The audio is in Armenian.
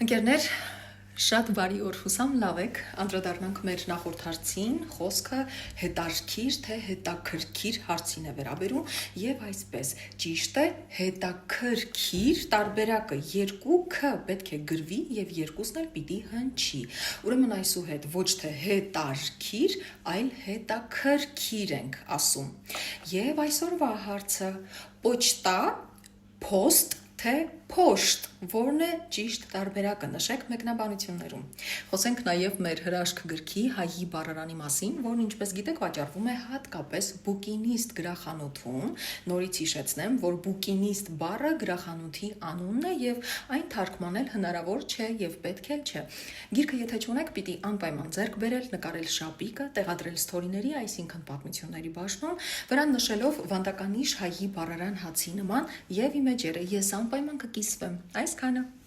Ընկերներ, շատ բարի օր, հուսամ լավ եք, անդրադառնանք մեր նախորդ հարցին, խոսքը հետարքիր թե հետաքրքիր հարցին է վերաբերում եւ այսպես, ճիշտ է, հետաքրքիր տարբերակը երկուքը պետք է գրվի եւ երկուսն էլ պիտի հնչի։ Ուրեմն այսուհետ ոչ թե հետարքիր, այլ հետաքրքիր ենք ասում։ Եվ այսօրվա հարցը պոչտա, post թե post, որն է ճիշտ տարբերակը, նշեք մեկնաբանություններում։ Խոսենք նաև մեր հրաշք գրքի հայի բառարանի մասին, որն ինչպես գիտեք վաճառվում է հատկապես բուկինիստ գրախանութում։ Նորից հիշեցնեմ, որ բուկինիստ բառը գրախանութի անունն է եւ այն թարգմանել հնարավոր չէ եւ պետք էլ չէ։ Գիրքը եթե չունեք, պիտի անպայման ձեռք բերել, նկարել շապիկը, տեղադրել ստորիների, այսինքն պատմությունների բաժնում, վրան նշելով վանդականիշ հայի բառարան հացի նման եւ իմեջերը ես անպայման կկիսվեմ։ Այսքանը։